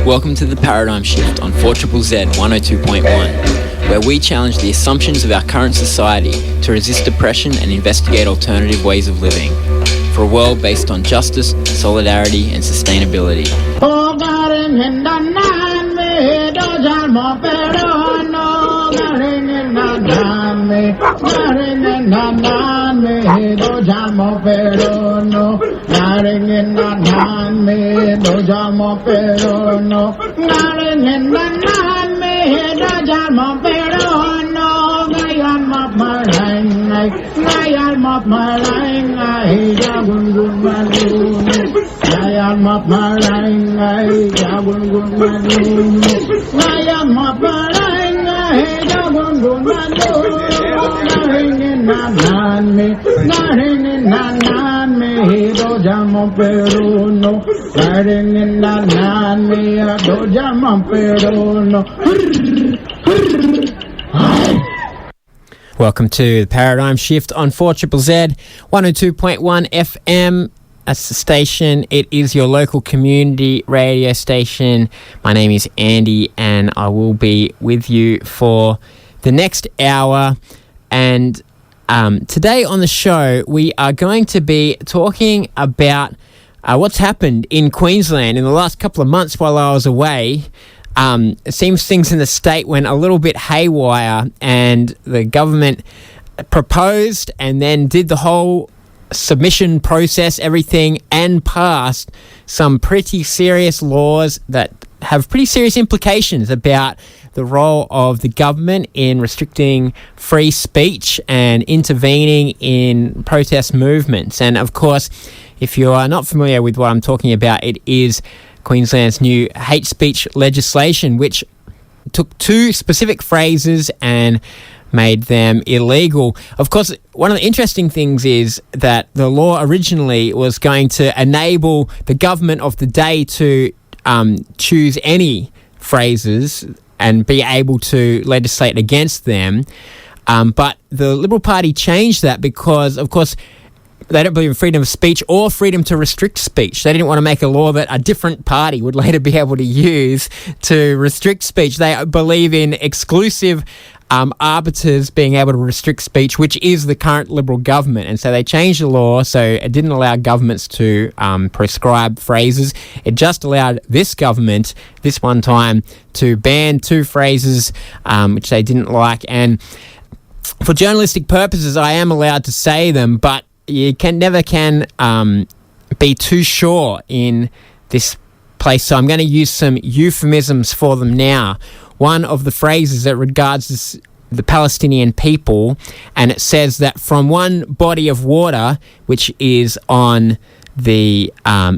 Welcome to the Paradigm Shift on 4ZZZ 102.1, where we challenge the assumptions of our current society to resist oppression and investigate alternative ways of living, for a world based on justice, solidarity and sustainability. Welcome to the Paradigm Shift on 4ZZZ 102.1 FM. That's the station. It is your local community radio station. My name is Andy and I will be with you for the next hour. And today on the show, we are going to be talking about what's happened in Queensland in the last couple of months while I was away. It seems things in the state went a little bit haywire and the government proposed and then did the whole submission process, everything, and passed some pretty serious laws that have pretty serious implications about the role of the government in restricting free speech and intervening in protest movements. And of course, if you are not familiar with what I'm talking about, it is Queensland's new hate speech legislation, which took two specific phrases and made them illegal. Of course, one of the interesting things is that the law originally was going to enable the government of the day to choose any phrases and be able to legislate against them. But the Liberal Party changed that because, of course, they don't believe in freedom of speech or freedom to restrict speech. They didn't want to make a law that a different party would later be able to use to restrict speech. They believe in exclusive arbiters being able to restrict speech, which is the current Liberal government. And so they changed the law so it didn't allow governments to prescribe phrases. It just allowed this government, this one time, to ban two phrases which they didn't like. And for journalistic purposes, I am allowed to say them, but you never can be too sure in this place. So I'm going to use some euphemisms for them now. One of the phrases that regards the Palestinian people, and it says that from one body of water, which is on the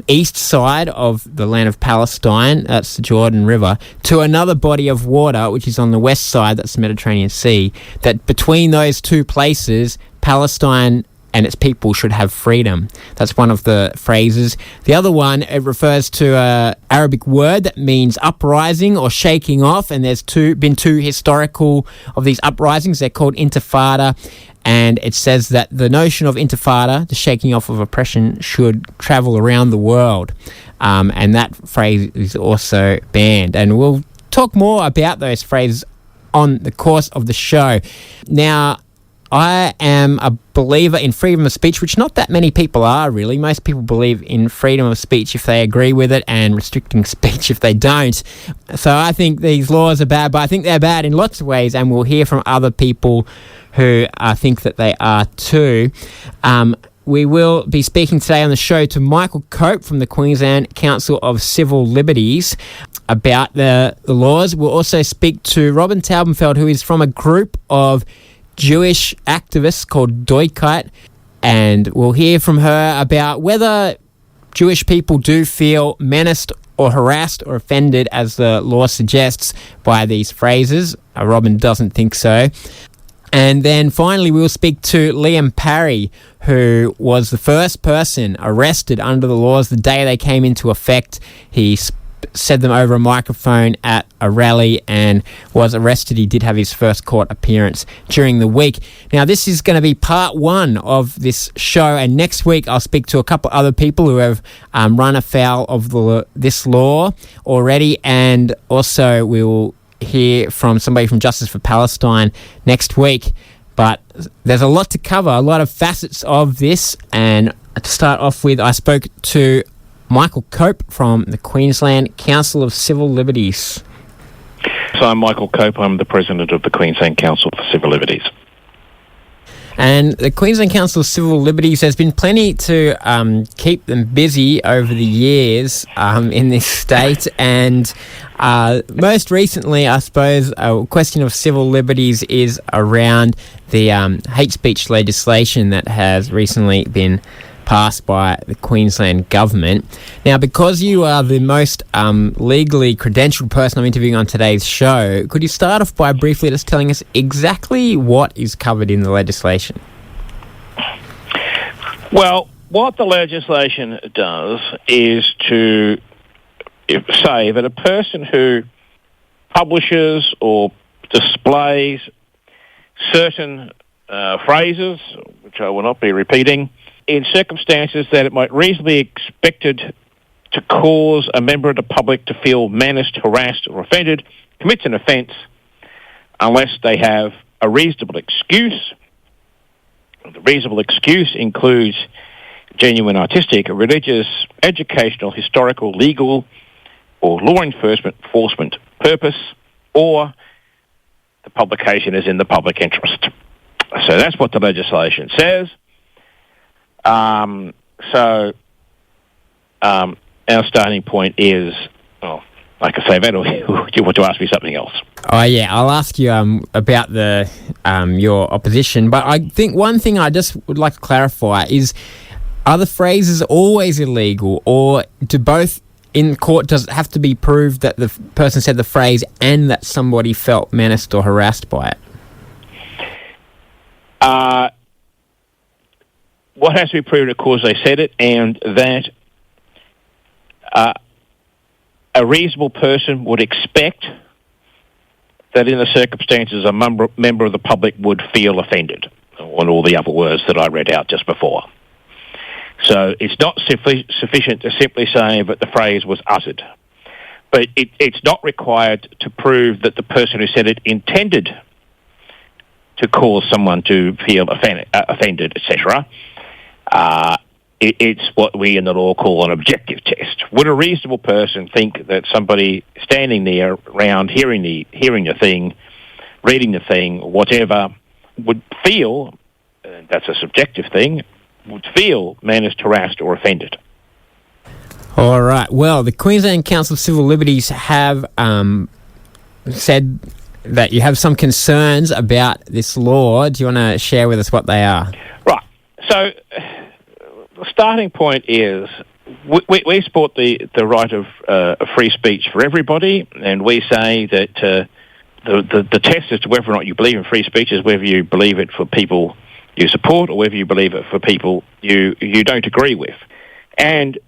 east side of the land of Palestine, that's the Jordan River, to another body of water, which is on the west side, that's the Mediterranean Sea, that between those two places, Palestine and its people should have freedom. That's one of the phrases. The other one, it refers to an Arabic word that means uprising or shaking off, and there's been two historical of these uprisings. They're called intifada, and it says that the notion of intifada, the shaking off of oppression, should travel around the world. And that phrase is also banned. And we'll talk more about those phrases on the course of the show. Now, I am a believer in freedom of speech, which not that many people are, really. Most people believe in freedom of speech if they agree with it and restricting speech if they don't. So I think these laws are bad, but I think they're bad in lots of ways, and we'll hear from other people who think that they are too. We will be speaking today on the show to Michael Cope from the Queensland Council of Civil Liberties about the laws. We'll also speak to Robin Taubenfeld, who is from a group of Jewish activists called Doikite, and we'll hear from her about whether Jewish people do feel menaced or harassed or offended, as the law suggests, by these phrases. Robin doesn't think so. And then finally we'll speak to Liam Parry, who was the first person arrested under the laws the day they came into effect. He said them over a microphone at a rally and was arrested. He did have his first court appearance during the week. Now, this is going to be part one of this show, and next week I'll speak to a couple other people who have run afoul of this law already, and also we'll hear from somebody from Justice for Palestine next week. But there's a lot to cover, a lot of facets of this, and to start off with, I spoke to Michael Cope from the Queensland Council of Civil Liberties. So I'm Michael Cope. I'm the president of the Queensland Council for Civil Liberties. And the Queensland Council of Civil Liberties, there's been plenty to keep them busy over the years in this state. And most recently, I suppose, a question of civil liberties is around the hate speech legislation that has recently been passed by the Queensland government. Now, because you are the most legally credentialed person I'm interviewing on today's show, could you start off by briefly just telling us exactly what is covered in the legislation? Well, what the legislation does is to say that a person who publishes or displays certain phrases, which I will not be repeating, in circumstances that it might reasonably be expected to cause a member of the public to feel menaced, harassed or offended, commits an offence unless they have a reasonable excuse. The reasonable excuse includes genuine artistic, religious, educational, historical, legal or law enforcement purpose, or the publication is in the public interest. So that's what the legislation says. Our starting point is, well, like I say that, or you want to ask me something else? Oh, yeah, I'll ask you about your opposition, but I think one thing I just would like to clarify is, are the phrases always illegal, or do both in court, does it have to be proved that the person said the phrase and that somebody felt menaced or harassed by it? What has to be proved, of course, they said it, and that a reasonable person would expect that in the circumstances a member of the public would feel offended, on all the other words that I read out just before. So it's not sufficient to simply say that the phrase was uttered. But it's not required to prove that the person who said it intended to cause someone to feel offended, etc. It's what we in the law call an objective test. Would a reasonable person think that somebody standing there around hearing the thing, reading the thing, whatever, would feel, that's a subjective thing, would feel menaced, harassed or offended? All right. Well, the Queensland Council of Civil Liberties have said that you have some concerns about this law. Do you want to share with us what they are? Right. So the starting point is we support the right of free speech for everybody, and we say that the test as to whether or not you believe in free speech is whether you believe it for people you support or whether you believe it for people you don't agree with. And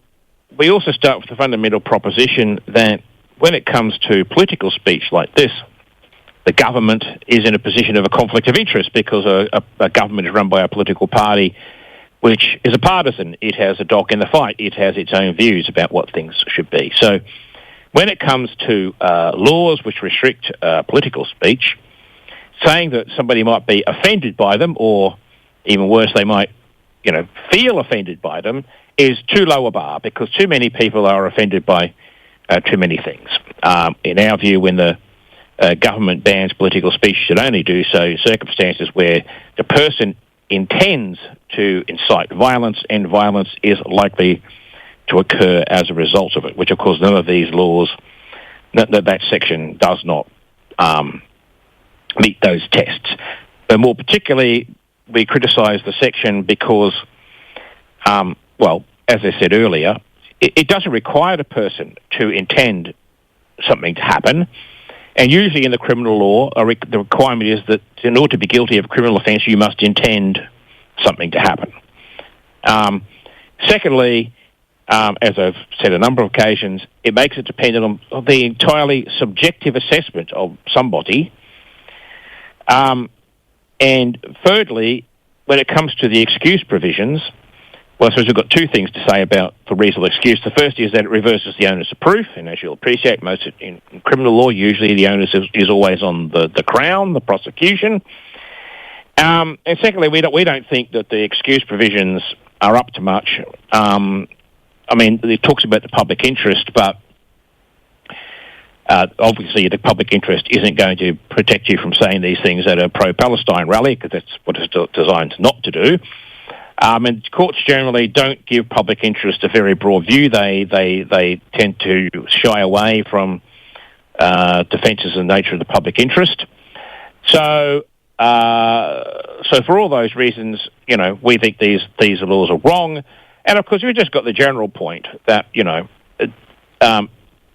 we also start with the fundamental proposition that when it comes to political speech like this, the government is in a position of a conflict of interest because a government is run by a political party which is a partisan. It has a dog in the fight. It has its own views about what things should be. So when it comes to laws which restrict political speech, saying that somebody might be offended by them, or even worse, they might feel offended by them, is too low a bar, because too many people are offended by too many things. In our view, when the government bans political speech, should only do so in circumstances where the person intends to incite violence, and violence is likely to occur as a result of it, which, of course, none of these laws, that section does not meet those tests. But more particularly, we criticise the section because, as I said earlier, it doesn't require the person to intend something to happen. And usually in the criminal law, the requirement is that in order to be guilty of a criminal offence, you must intend something to happen. Secondly, as I've said a number of occasions, it makes it dependent on the entirely subjective assessment of somebody. And thirdly, when it comes to the excuse provisions, well, I suppose we've got two things to say about the reasonable excuse. The first is that it reverses the onus of proof, and as you'll appreciate, most in criminal law, usually the onus is always on the Crown, the prosecution. And secondly, we don't think that the excuse provisions are up to much. I mean, it talks about the public interest, but obviously the public interest isn't going to protect you from saying these things at a pro-Palestine rally, because that's what it's designed not to do. And courts generally don't give public interest a very broad view. They tend to shy away from defences of the nature of the public interest. So for all those reasons, we think these laws are wrong. And of course, we've just got the general point that,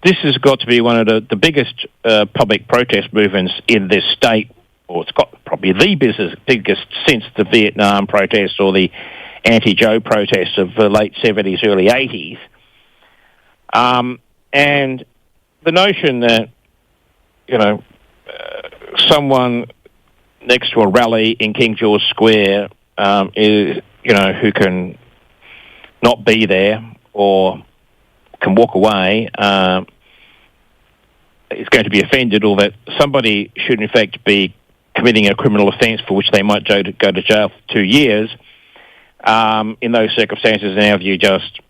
this has got to be one of the biggest public protest movements in this state, or it's got probably the biggest since the Vietnam protests or the anti-Joe protests of the late 70s, early 80s. And the notion that, someone next to a rally in King George Square is, who can not be there or can walk away, is going to be offended, or that somebody should in fact be committing a criminal offence for which they might go to jail for 2 years, in those circumstances, in our view, just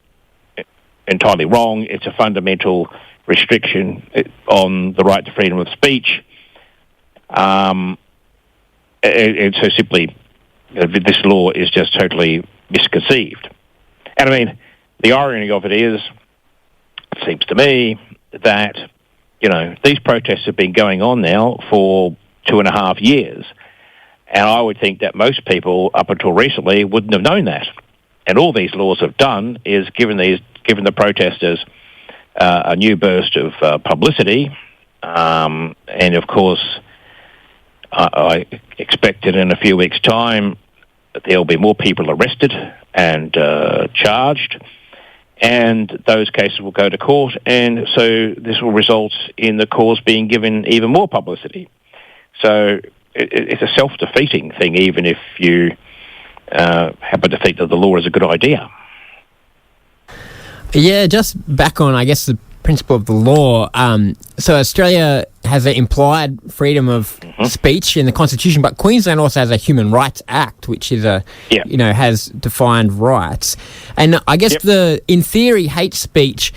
entirely wrong. It's a fundamental restriction on the right to freedom of speech. And so simply, this law is just totally misconceived. And I mean, the irony of it is, it seems to me, that, these protests have been going on now for 2.5 years. And I would think that most people, up until recently, wouldn't have known that. And all these laws have done is given the protesters a new burst of publicity. And of course, I expect that in a few weeks' time, there'll be more people arrested and charged, and those cases will go to court, and so this will result in the cause being given even more publicity. So it's a self-defeating thing, even if you happen to think that the law is a good idea. Yeah, just back on, I guess, the principle of the law. So Australia has an implied freedom of speech in the Constitution, but Queensland also has a Human Rights Act, which is has defined rights. And I guess in theory, hate speech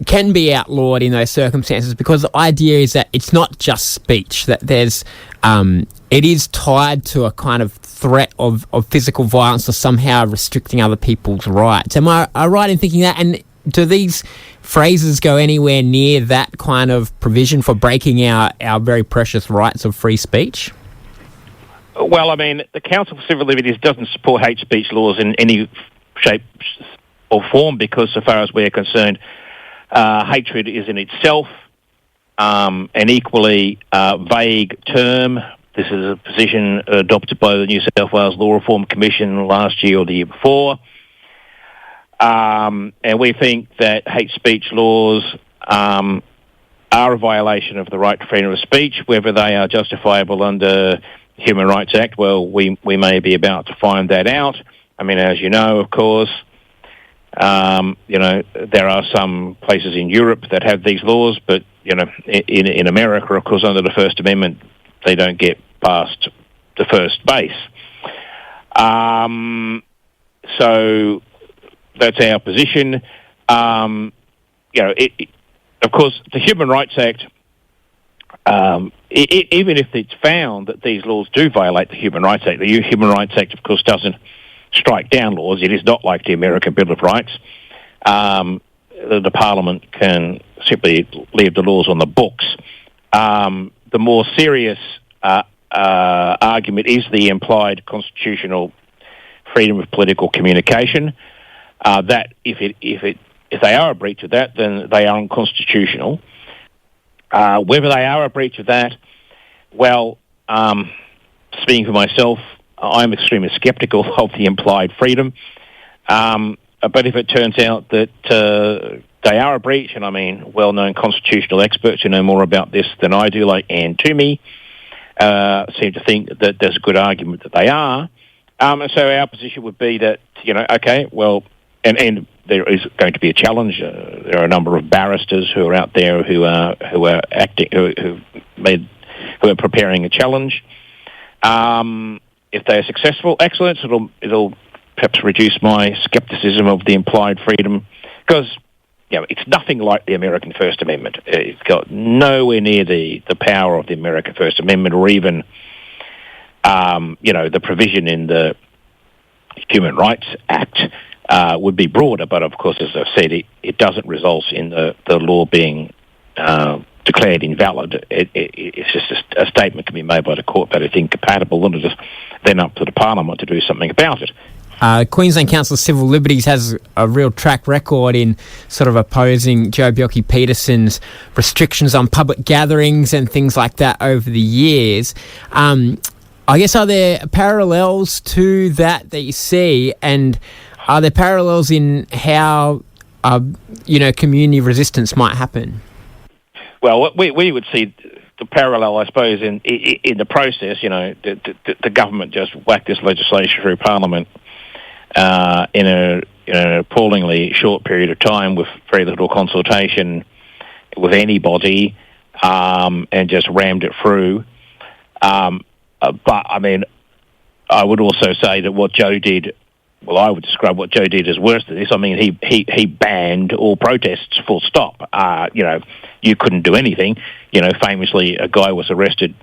can be outlawed in those circumstances, because the idea is that it's not just speech, that there's it is tied to a kind of threat of physical violence or somehow restricting other people's rights. Am I right in thinking that? And do these phrases go anywhere near that kind of provision for breaking our very precious rights of free speech? Well, I mean, the Council for Civil Liberties doesn't support hate speech laws in any shape or form, because so far as we're concerned, hatred is in itself an equally vague term. This is a position adopted by the New South Wales Law Reform Commission last year or the year before. And we think that hate speech laws are a violation of the right to freedom of speech. Whether they are justifiable under the Human Rights Act, well, we may be about to find that out. I mean, as you know, of course, there are some places in Europe that have these laws, but, in America, of course, under the First Amendment, they don't get past the first base. So that's our position. Of course, the Human Rights Act, even if it's found that these laws do violate the Human Rights Act, the Human Rights Act, of course, doesn't strike down laws. It is not like the American Bill of Rights. The Parliament can simply leave the laws on the books. The more serious argument is the implied constitutional freedom of political communication. That if they are a breach of that, then they are unconstitutional. Whether they are a breach of that, well, speaking for myself, I'm extremely sceptical of the implied freedom. But if it turns out that they are a breach, and I mean well-known constitutional experts who know more about this than I do, like Anne Toomey, seem to think that there's a good argument that they are. And so our position would be that, okay, well, and there is going to be a challenge. There are a number of barristers who are out there who are preparing a challenge. If they are successful, excellent. It'll perhaps reduce my scepticism of the implied freedom, because it's nothing like the American First Amendment. It's got nowhere near the power of the American First Amendment, or even the provision in the Human Rights Act would be broader. But of course, as I've said, it doesn't result in the law being declared invalid. It's just a statement can be made by the court that it's incompatible, and it's then up to the Parliament to do something about it. Queensland Council of Civil Liberties has a real track record in sort of opposing Joe Bjelke-Petersen's restrictions on public gatherings and things like that over the years. I guess, are there parallels to that you see, and are there parallels in how community resistance might happen? Well, we would see the parallel, I suppose, in the process. The government just whacked this legislation through Parliament in an appallingly short period of time, with very little consultation with anybody, and just rammed it through. But I mean, I would also say that what Joe did, well, I would describe what Joe did as worse than this. I mean, he banned all protests, full stop. You couldn't do anything. Famously, a guy was arrested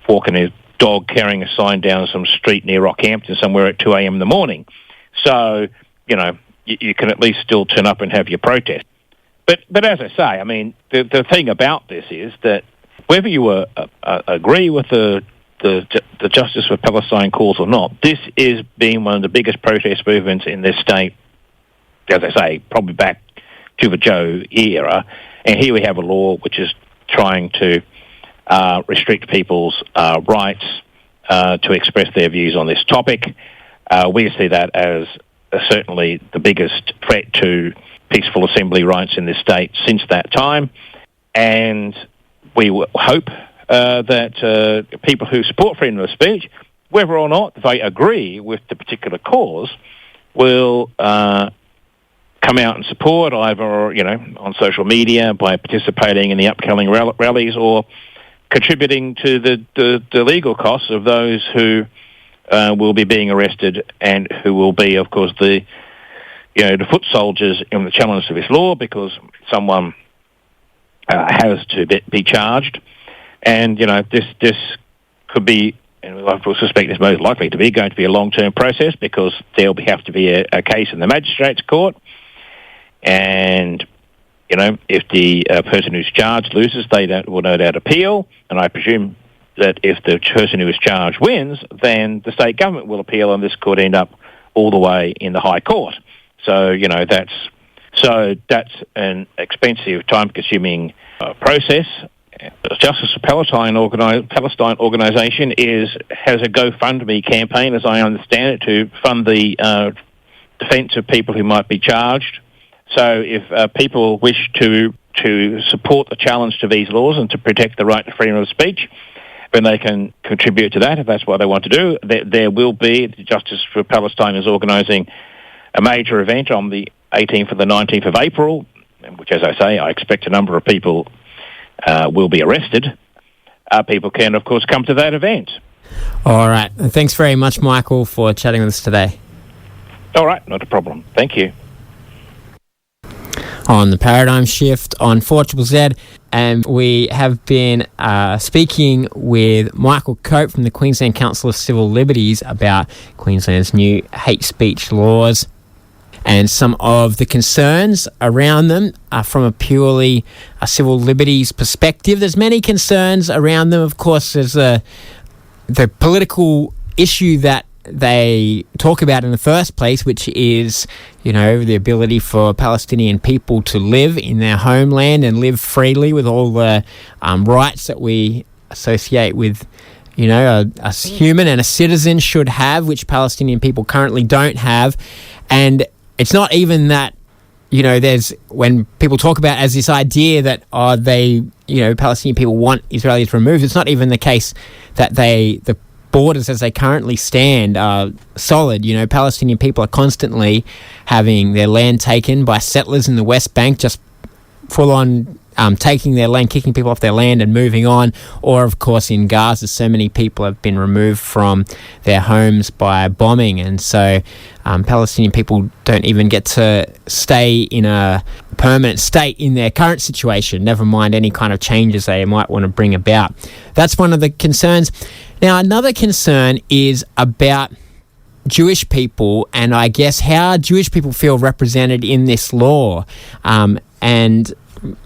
walking his dog carrying a sign down some street near Rockhampton somewhere at 2 a.m. in the morning. So, you can at least still turn up and have your protest. But as I say, I mean, the thing about this is that whether you agree with the Justice for Palestine cause or not, this is being one of the biggest protest movements in this state, as I say, probably back to the Joe era. And here we have a law which is trying to restrict people's rights to express their views on this topic. We see that as certainly the biggest threat to peaceful assembly rights in this state since that time. And we hope that people who support freedom of speech, whether or not they agree with the particular cause, will come out and support, either on social media by participating in the upcoming rallies, or contributing to the legal costs of those who will be being arrested, and who will be, of course, the foot soldiers in the challenge to this law, because someone has to be charged. And, this could be, and I suspect it's most likely to be, going to be a long-term process, because there'll have to be a case in the magistrate's court. And, if the person who's charged loses, they will no doubt appeal. And I presume that if the person who is charged wins, then the state government will appeal, and this could end up all the way in the High Court. So, that's an expensive, time-consuming process. The Justice for Palestine organisation has a GoFundMe campaign, as I understand it, to fund the defence of people who might be charged. So if people wish to support the challenge to these laws and to protect the right to freedom of speech, then they can contribute to that if that's what they want to do. There will be, the Justice for Palestine is organising a major event on the 18th and the 19th of April, which, as I say, I expect a number of people will be arrested. People can, of course, come to that event. All right. Thanks very much, Michael, for chatting with us today. All right. Not a problem. Thank you. On the Paradigm Shift on 4ZZZ, and we have been speaking with Michael Cope from the Queensland Council of Civil Liberties about Queensland's new hate speech laws and some of the concerns around them from a purely civil liberties perspective. There's many concerns around them. Of course, there's the political issue that they talk about in the first place, which is, the ability for Palestinian people to live in their homeland and live freely with all the rights that we associate with, a human and a citizen should have, which Palestinian people currently don't have. And it's not even that, there's, when people talk about as this idea that, Palestinian people want Israelis removed, it's not even the case that the borders as they currently stand are solid. Palestinian people are constantly having their land taken by settlers in the West Bank, just full on taking their land, kicking people off their land and moving on. Or, of course, in Gaza, so many people have been removed from their homes by bombing. And so Palestinian people don't even get to stay in a permanent state in their current situation, never mind any kind of changes they might want to bring about. That's one of the concerns. Now, another concern is about Jewish people, and I guess how Jewish people feel represented in this law. And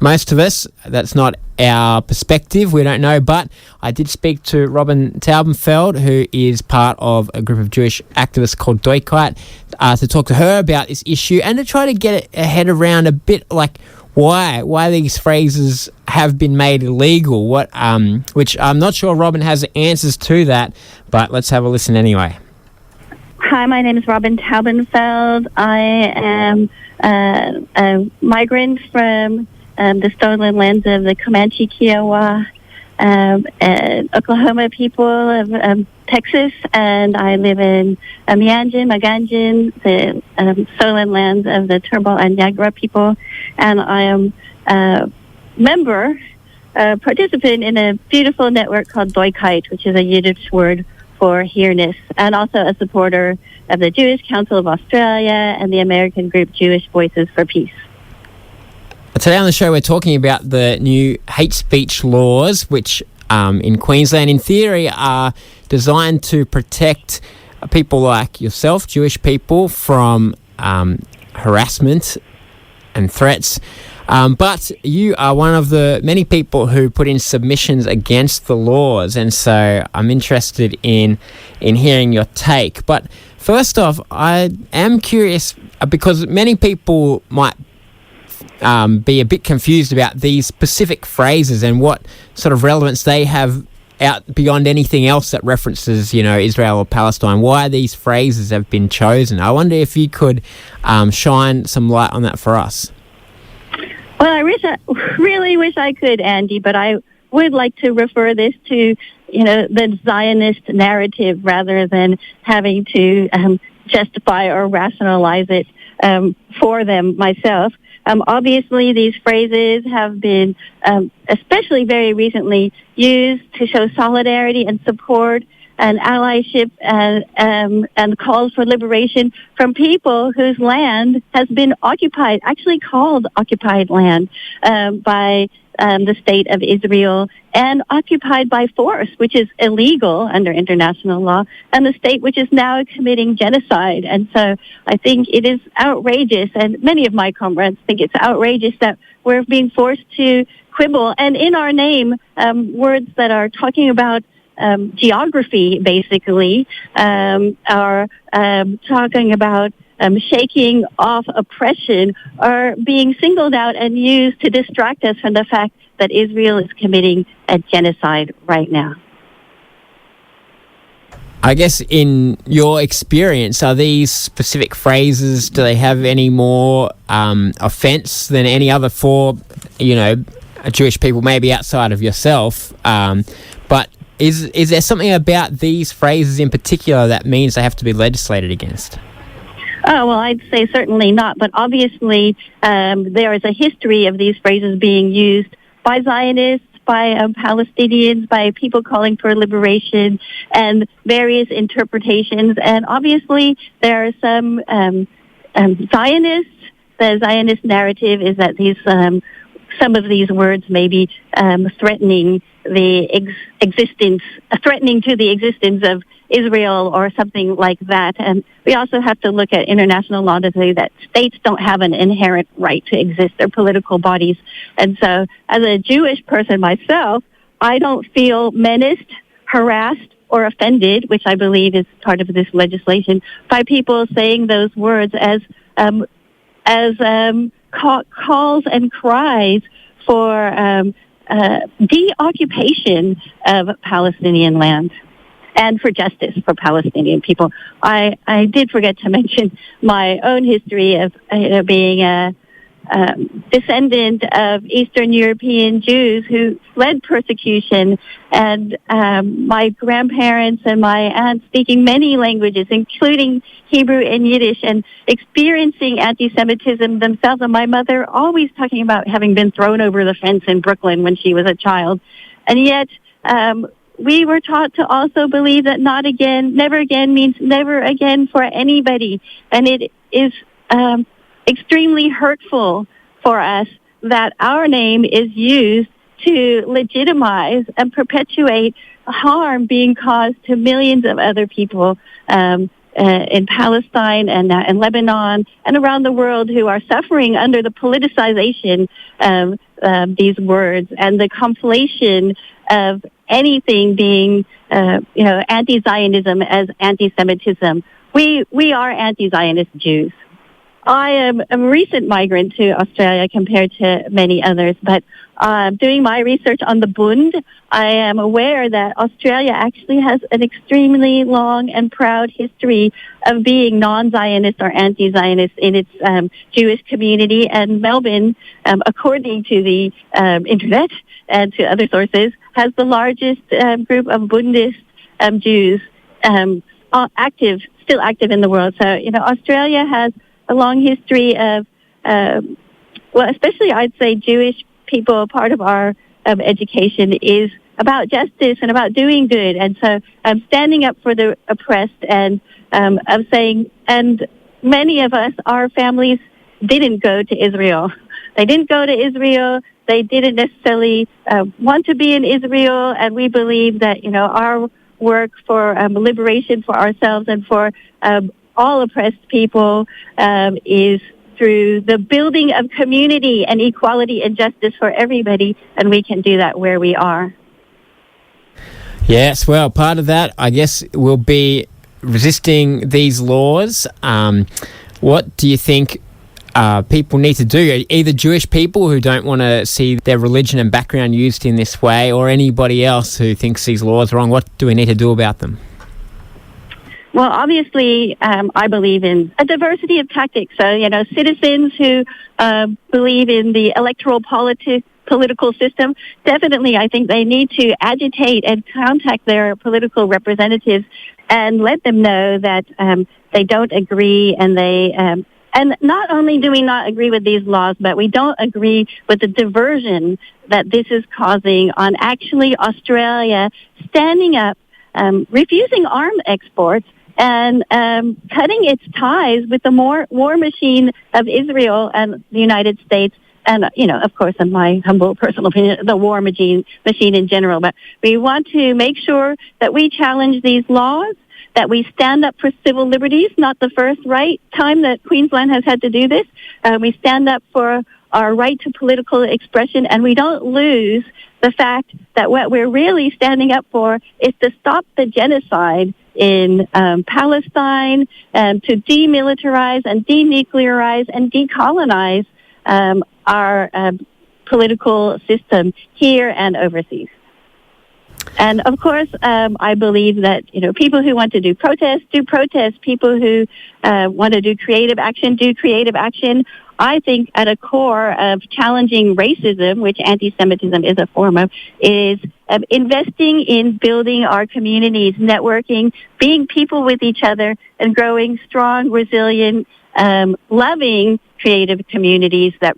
most of us, that's not our perspective, we don't know, but I did speak to Robin Taubenfeld, who is part of a group of Jewish activists called Doikite, to talk to her about this issue and to try to get a head around a bit like why these phrases have been made illegal, which I'm not sure Robin has answers to that, but let's have a listen anyway. Hi, my name is Robin Taubenfeld. I am a migrant from the stolen lands of the Comanche, Kiowa, Oklahoma people of Texas, and I live in Maganjan, the stolen lands of the Turrbal and Yagra people, and I am a participant in a beautiful network called Doikite, which is a Yiddish word for here-ness, and also a supporter of the Jewish Council of Australia and the American group Jewish Voices for Peace. Today on the show, we're talking about the new hate speech laws, which in Queensland, in theory, are designed to protect people like yourself, Jewish people, from harassment and threats. But you are one of the many people who put in submissions against the laws, and so I'm interested in hearing your take. But first off, I am curious, because many people might be a bit confused about these specific phrases and what sort of relevance they have out beyond anything else that references, Israel or Palestine. Why these phrases have been chosen. I wonder if you could shine some light on that for us. Well, I really wish I could, Andy, but I would like to refer this to, the Zionist narrative rather than having to justify or rationalize it for them myself. Obviously, these phrases have been, especially very recently, used to show solidarity and support and allyship and calls for liberation from people whose land has been occupied, actually called occupied land, by the state of Israel, and occupied by force, which is illegal under international law, and the state which is now committing genocide. And so I think it is outrageous, and many of my comrades think it's outrageous that we're being forced to quibble, and in our name, words that are talking about geography, basically, are talking about shaking off oppression, are being singled out and used to distract us from the fact that Israel is committing a genocide right now. I guess in your experience, are these specific phrases, do they have any more offence than any other for, Jewish people, maybe outside of yourself? But is there something about these phrases in particular that means they have to be legislated against? Oh, well, I'd say certainly not. But obviously, there is a history of these phrases being used by Zionists, by Palestinians, by people calling for liberation, and various interpretations. And obviously, there are some Zionists. The Zionist narrative is that these some of these words may be threatening the threatening to the existence of Israel or something like that. And we also have to look at international law to say that states don't have an inherent right to exist. They're political bodies. And so as a Jewish person myself, I don't feel menaced, harassed, or offended, which I believe is part of this legislation, by people saying those words as calls and cries for deoccupation of Palestinian land. and for justice for Palestinian people. I did forget to mention my own history of being a descendant of Eastern European Jews who fled persecution, and my grandparents and my aunt speaking many languages, including Hebrew and Yiddish, and experiencing anti-Semitism themselves, and my mother always talking about having been thrown over the fence in Brooklyn when she was a child. And yet we were taught to also believe that not again, never again means never again for anybody, and it is extremely hurtful for us that our name is used to legitimize and perpetuate harm being caused to millions of other people in Palestine and in Lebanon and around the world who are suffering under the politicization of these words and the conflation of anything being, anti-Zionism as anti-Semitism. We are anti-Zionist Jews. I am a recent migrant to Australia compared to many others, but doing my research on the Bund, I am aware that Australia actually has an extremely long and proud history of being non-Zionist or anti-Zionist in its Jewish community, and Melbourne, according to the internet and to other sources, has the largest group of Bundist Jews still active in the world. So, Australia has a long history of, especially I'd say Jewish people, part of our education is about justice and about doing good. And so standing up for the oppressed and of saying, and many of us, our families didn't go to Israel. They didn't go to Israel. They didn't necessarily want to be in Israel. And we believe that, our work for liberation for ourselves and for all oppressed people is through the building of community and equality and justice for everybody, and we can do that where we are. Yes, well, part of that, I guess, will be resisting these laws. What do you think people need to do? Either Jewish people who don't want to see their religion and background used in this way, or anybody else who thinks these laws are wrong, what do we need to do about them? Well, obviously, I believe in a diversity of tactics. So, citizens who believe in the electoral political system, definitely I think they need to agitate and contact their political representatives and let them know that they don't agree, and and not only do we not agree with these laws, but we don't agree with the diversion that this is causing on actually Australia standing up, refusing arms exports, and cutting its ties with the war machine of Israel and the United States, and, of course, in my humble personal opinion, the war machine in general. But we want to make sure that we challenge these laws, that we stand up for civil liberties, not the first time that Queensland has had to do this. We stand up for our right to political expression, and we don't lose the fact that what we're really standing up for is to stop the genocide in Palestine, to demilitarize and denuclearize and decolonize our political system here and overseas. And of course, I believe that, people who want to do protest, people who want to do creative action, do creative action. I think at a core of challenging racism, which anti-Semitism is a form of, is investing in building our communities, networking, being people with each other, and growing strong, resilient, loving, creative communities that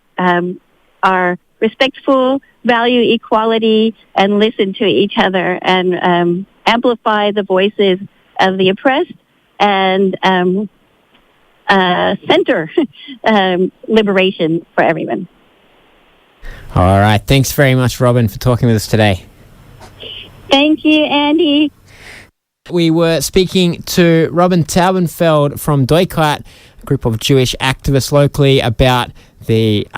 are respectful, value equality, and listen to each other, and amplify the voices of the oppressed, and center liberation for everyone. All right. Thanks very much, Robin, for talking with us today. Thank you, Andy. We were speaking to Robin Taubenfeld from Doikart, a group of Jewish activists locally, about the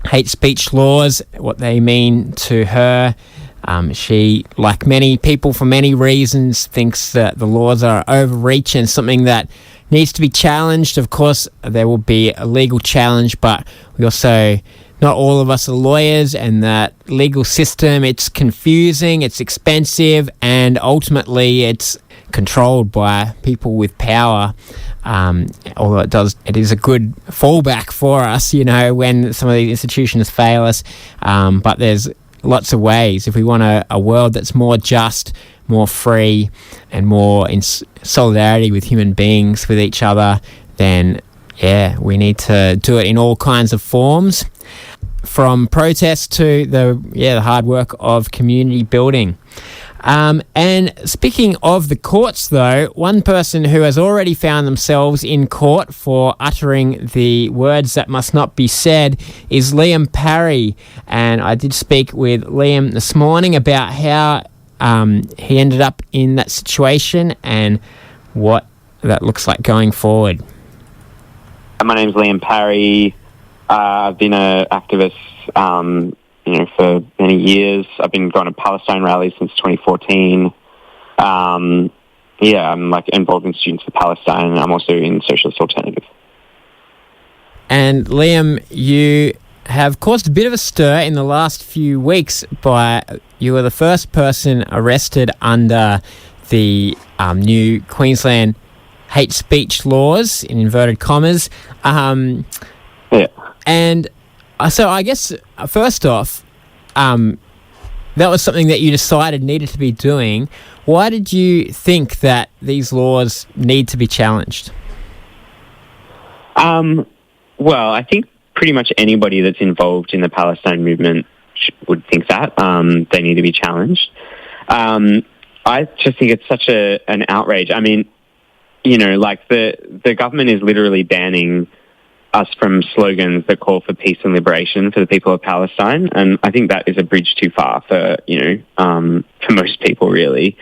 hate speech laws, what they mean to her. She, like many people for many reasons, thinks that the laws are overreach and something that needs to be challenged. Of course, there will be a legal challenge, but we also not all of us are lawyers, and that legal system, it's confusing, it's expensive, and ultimately it's controlled by people with power. Although it is a good fallback for us, when some of these institutions fail us. But there's lots of ways. If we want a world that's more just, more free, and more in solidarity with human beings, with each other, then we need to do it in all kinds of forms, from protest to the hard work of community building. And speaking of the courts, though, one person who has already found themselves in court for uttering the words that must not be said is Liam Parry. And I did speak with Liam this morning about how he ended up in that situation and what that looks like going forward. My name's Liam Parry. I've been an activist, for many years. I've been going to Palestine rallies since 2014. I'm involved in Students for Palestine, and I'm also in Socialist Alternative. And Liam, you have caused a bit of a stir in the last few weeks you were the first person arrested under the new Queensland hate speech laws, in inverted commas. And so I guess, first off, that was something that you decided needed to be doing. Why did you think that these laws need to be challenged? Well, I think pretty much anybody that's involved in the Palestine movement would think that they need to be challenged. I just think it's such an outrage. I mean, the government is literally banning us from slogans that call for peace and liberation for the people of Palestine, and I think that is a bridge too far for most people, really.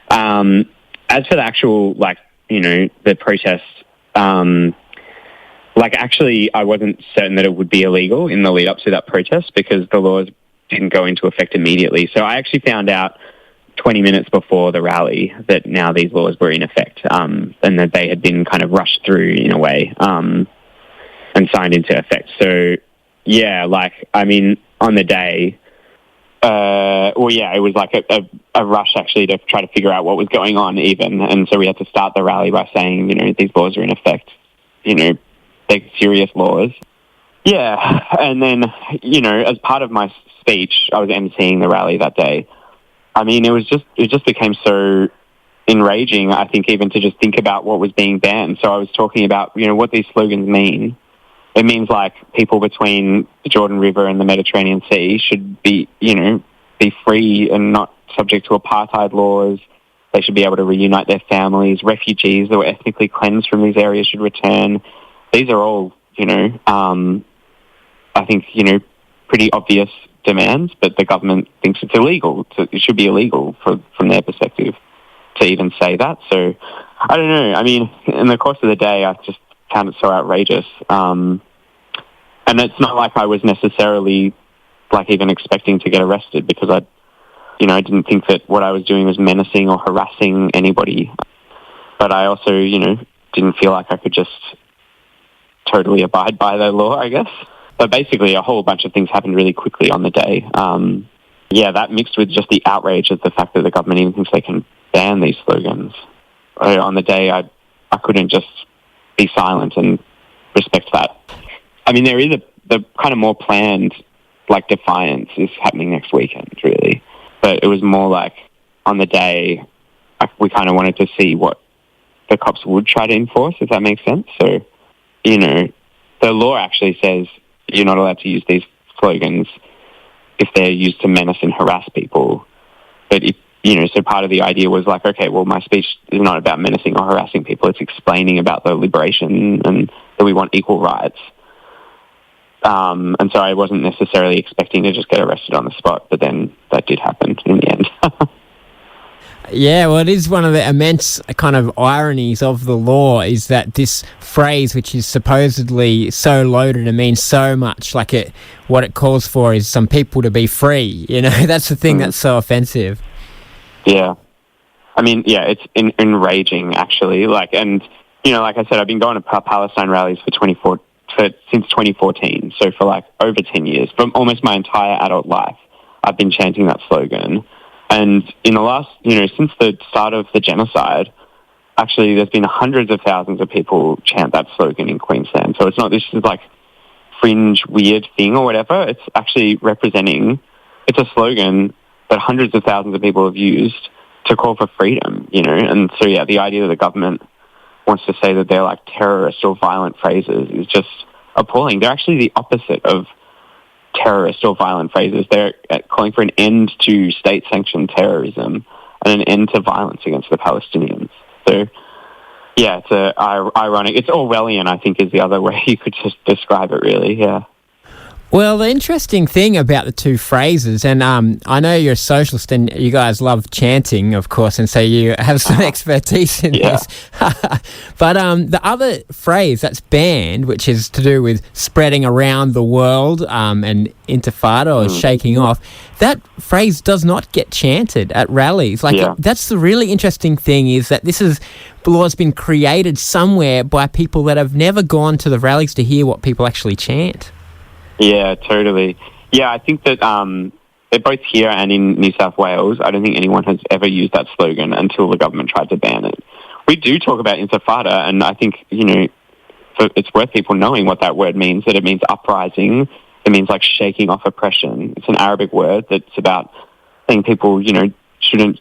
As for the actual, the protests, actually, I wasn't certain that it would be illegal in the lead up to that protest because the laws didn't go into effect immediately. So I actually found out 20 minutes before the rally that now these laws were in effect, and that they had been kind of rushed through in a way, and signed into effect. So, on the day, it was like a rush actually to try to figure out what was going on even. And so we had to start the rally by saying, these laws are in effect, they're serious laws. Yeah. And then, as part of my speech, I was emceeing the rally that day. I mean, it just became so enraging, I think, even to just think about what was being banned. So I was talking about, what these slogans mean. It means people between the Jordan River and the Mediterranean Sea should be free and not subject to apartheid laws. They should be able to reunite their families. Refugees that were ethnically cleansed from these areas should return. These are all, I think, pretty obvious demands, but the government thinks it's illegal. It should be illegal from their perspective to even say that. So, I don't know. I mean, in the course of the day, I just found it so outrageous. And it's not like I was necessarily even expecting to get arrested because I didn't think that what I was doing was menacing or harassing anybody. But I also, didn't feel like I could just totally abide by the law, I guess. But basically a whole bunch of things happened really quickly on the day. That mixed with just the outrage of the fact that the government even thinks they can ban these slogans. On the day, I couldn't just be silent and respect that. I mean, there is the kind of more planned, defiance is happening next weekend, really. But it was more on the day, we kind of wanted to see what the cops would try to enforce, if that makes sense. So, the law actually says you're not allowed to use these slogans if they're used to menace and harass people. But so part of the idea was okay, well, my speech is not about menacing or harassing people. It's explaining about the liberation and that we want equal rights. And so I wasn't necessarily expecting to just get arrested on the spot, but then that did happen in the end. Yeah, well, it is one of the immense kind of ironies of the law is that this phrase, which is supposedly so loaded and means so much, what it calls for is some people to be free. That's the thing that's so offensive. Yeah. I mean, it's enraging, actually. And, like I said, I've been going to Palestine rallies for since 2014, so for like over 10 years, for almost my entire adult life, I've been chanting that slogan. And in the last, since the start of the genocide, actually there's been hundreds of thousands of people chant that slogan in Queensland. So it's not this is like fringe weird thing or whatever. It's actually it's a slogan that hundreds of thousands of people have used to call for freedom, And so, yeah, the idea that the government wants to say that they're like terrorist or violent phrases is just appalling. They're actually the opposite of terrorist or violent phrases. They're calling for an end to state-sanctioned terrorism and an end to violence against the Palestinians. So, yeah, it's ironic. It's Orwellian, I think, is the other way you could just describe it, really, yeah. Well, the interesting thing about the two phrases, and I know you're a socialist and you guys love chanting, of course, and so you have some expertise in this. But the other phrase that's banned, which is to do with spreading around the world and intifada or shaking off, that phrase does not get chanted at rallies. That's the really interesting thing, is that law has been created somewhere by people that have never gone to the rallies to hear what people actually chant. Yeah, totally. Yeah, I think that they're both here and in New South Wales. I don't think anyone has ever used that slogan until the government tried to ban it. We do talk about intifada, and I think, it's worth people knowing what that word means, that it means uprising. It means like shaking off oppression. It's an Arabic word that's about saying people, shouldn't,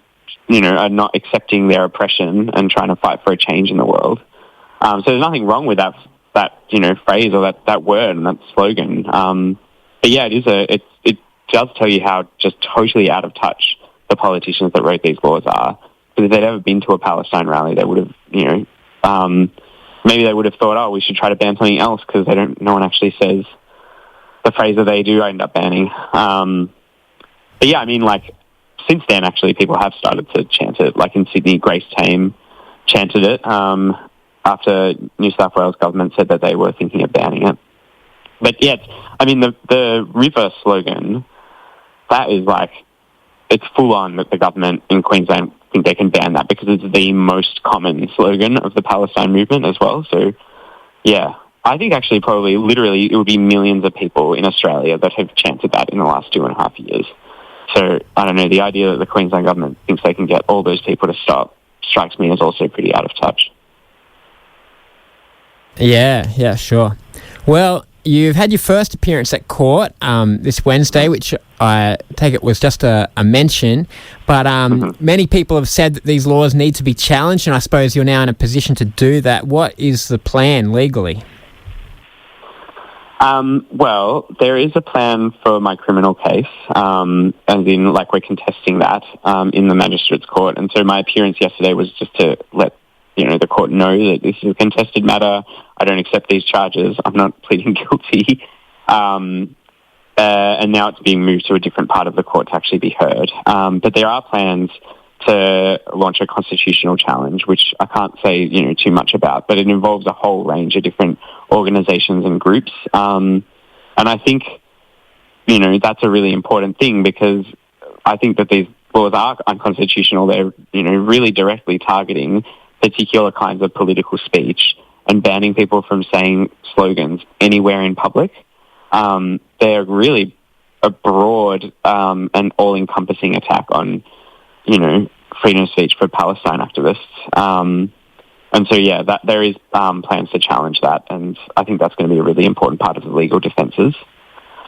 are not accepting their oppression and trying to fight for a change in the world. So there's nothing wrong with that phrase or that word and that slogan. But yeah, it does tell you how just totally out of touch the politicians that wrote these laws are. Because if they'd ever been to a Palestine rally, they would have, maybe they would have thought, we should try to ban something else, because no one actually says the phrase that they do end up banning. But yeah, I mean, like, since then, actually, people have started to chant it. Like in Sydney, Grace Tame chanted it. After New South Wales government said that they were thinking of banning it. But yeah, I mean, the river slogan, that is like, it's full on that the government in Queensland think they can ban that, because it's the most common slogan of the Palestine movement as well. So yeah, I think actually probably literally it would be millions of people in Australia that have chanted that in the last 2.5 years. So I don't know, the idea that the Queensland government thinks they can get all those people to stop strikes me as also pretty out of touch. Yeah, sure. Well, you've had your first appearance at court this Wednesday, which I take it was just a mention, but many people have said that these laws need to be challenged, and I suppose you're now in a position to do that. What is the plan legally? Well, there is a plan for my criminal case, as in, like, we're contesting that in the Magistrates Court, and so my appearance yesterday was just to let the court know that this is a contested matter. I don't accept these charges. I'm not pleading guilty. And now it's being moved to a different part of the court to actually be heard. But there are plans to launch a constitutional challenge, which I can't say, too much about, but it involves a whole range of different organisations and groups. And I think, that's a really important thing, because I think that these laws are unconstitutional. They're, really directly targeting particular kinds of political speech and banning people from saying slogans anywhere in public. They're really a broad and all-encompassing attack on, freedom of speech for Palestine activists. And so, yeah, that there is plans to challenge that, and I think that's going to be a really important part of the legal defences.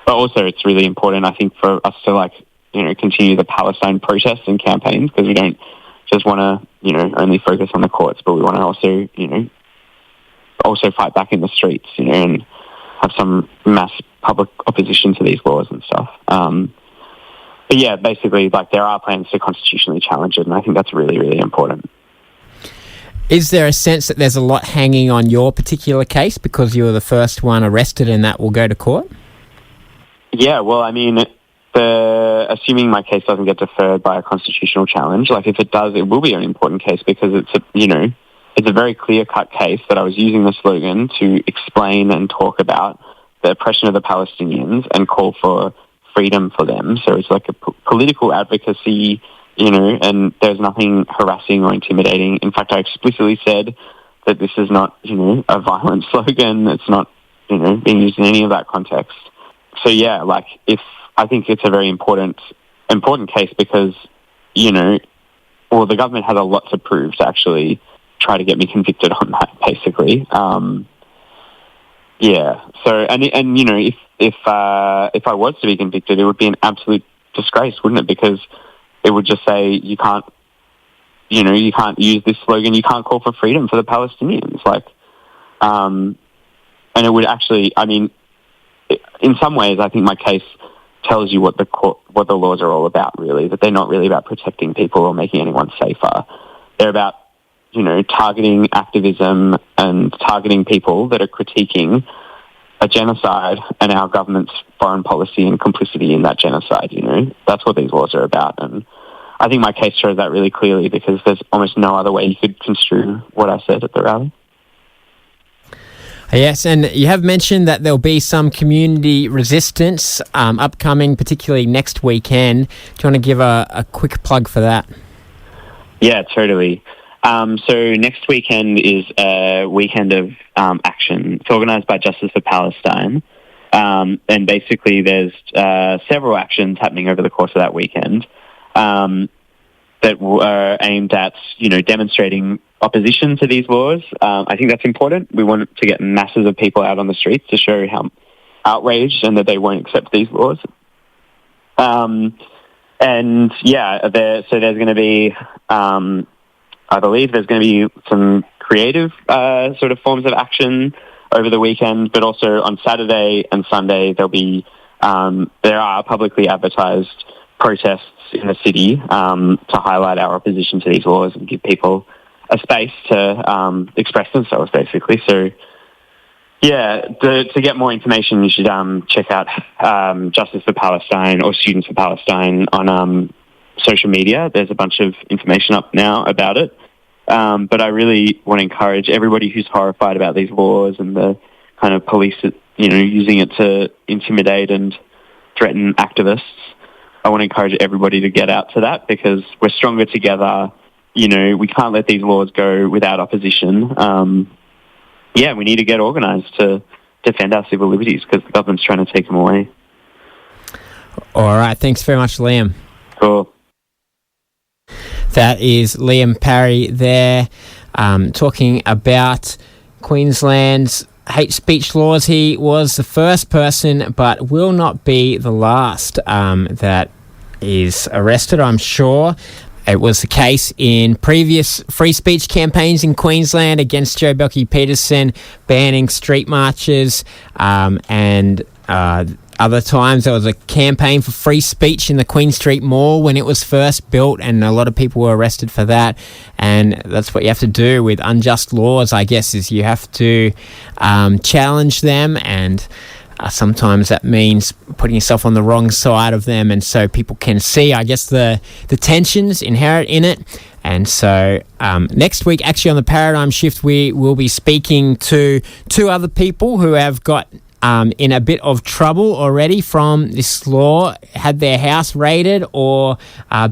But also it's really important, I think, for us to, continue the Palestine protests and campaigns, because we don't just want to, only focus on the courts, but we want to also, also fight back in the streets, and have some mass public opposition to these laws and stuff. But yeah, basically, there are plans to constitutionally challenge it, and I think that's really, really important. Is there a sense that there's a lot hanging on your particular case because you were the first one arrested and that will go to court? Yeah, well, I mean, assuming my case doesn't get deferred by a constitutional challenge, if it does, it will be an important case, because it's a very clear-cut case that I was using the slogan to explain and talk about the oppression of the Palestinians and call for freedom for them. So it's like a political advocacy, and there's nothing harassing or intimidating. In fact, I explicitly said that this is not, a violent slogan. It's not, being used in any of that context. So yeah, I think it's a very important case because, the government has a lot to prove to actually try to get me convicted on that, basically. So, if I was to be convicted, it would be an absolute disgrace, wouldn't it? Because it would just say you can't use this slogan, you can't call for freedom for the Palestinians. And it would actually, in some ways, I think my case tells you what the laws are all about, really, that they're not really about protecting people or making anyone safer. They're about, targeting activism and targeting people that are critiquing a genocide and our government's foreign policy and complicity in that genocide, That's what these laws are about. And I think my case shows that really clearly because there's almost no other way you could construe what I said at the rally. Yes, and you have mentioned that there'll be some community resistance upcoming, particularly next weekend. Do you want to give a quick plug for that? Yeah, totally. So next weekend is a weekend of action. It's organised by Justice for Palestine. And basically there's several actions happening over the course of that weekend that are aimed at, demonstrating opposition to these laws. I think that's important. We want to get masses of people out on the streets to show how outraged and that they won't accept these laws. There's going to be, I believe there's going to be some creative sort of forms of action over the weekend, but also on Saturday and Sunday there are publicly advertised protests in the city to highlight our opposition to these laws and give people a space to express themselves, basically. So, to get more information, you should check out Justice for Palestine or Students for Palestine on social media. There's a bunch of information up now about it. But I really want to encourage everybody who's horrified about these laws and the kind of police, using it to intimidate and threaten activists. I want to encourage everybody to get out to that because we're stronger together. We can't let these laws go without opposition. We need to get organised to defend our civil liberties because the government's trying to take them away. All right. Thanks very much, Liam. Cool. That is Liam Parry there talking about Queensland's hate speech laws. He was the first person, but will not be the last that is arrested, I'm sure. It was the case in previous free speech campaigns in Queensland against Joe Belkey-Peterson, banning street marches, and other times there was a campaign for free speech in the Queen Street Mall when it was first built, and a lot of people were arrested for that. And that's what you have to do with unjust laws, I guess, is you have to challenge them, and sometimes that means putting yourself on the wrong side of them, and so people can see, I guess, the tensions inherent in it. And so next week, actually on the Paradigm Shift, we will be speaking to two other people who have got in a bit of trouble already from this law, had their house raided or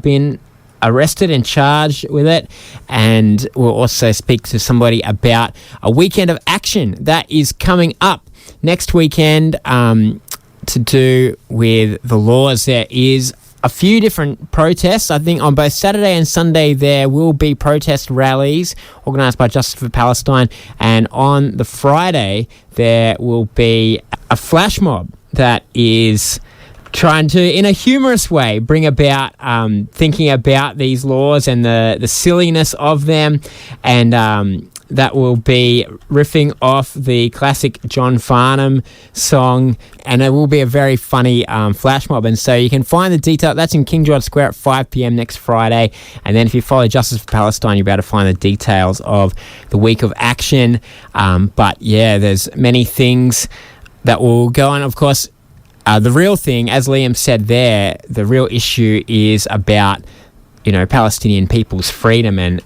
been arrested and charged with it. And we'll also speak to somebody about a weekend of action that is coming up next weekend to do with the laws. There is a few different protests. I think on both Saturday and Sunday there will be protest rallies organised by Justice for Palestine, and on the Friday there will be a flash mob that is trying to, in a humorous way, bring about thinking about these laws and the silliness of them, and that will be riffing off the classic John Farnham song, and it will be a very funny flash mob. And so you can find the detail. That's in King George Square at 5 p.m. next Friday. And then if you follow Justice for Palestine, you'll be able to find the details of the week of action. But yeah, there's many things that will go on. Of course, the real thing, as Liam said there, the real issue is about, Palestinian people's freedom, and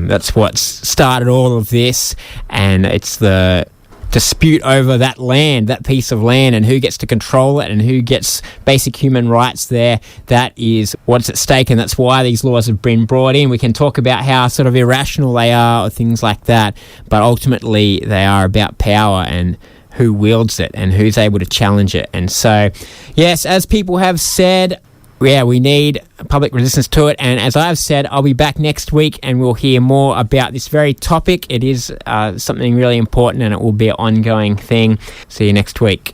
that's what started all of this, and it's the dispute over that land, that piece of land, and who gets to control it and who gets basic human rights there. That is what's at stake, and that's why these laws have been brought in. We can talk about how sort of irrational they are or things like that, but ultimately they are about power and who wields it and who's able to challenge it. And so, yes, as people have said, yeah, we need public resistance to it. And as I've said, I'll be back next week and we'll hear more about this very topic. It is something really important and it will be an ongoing thing. See you next week.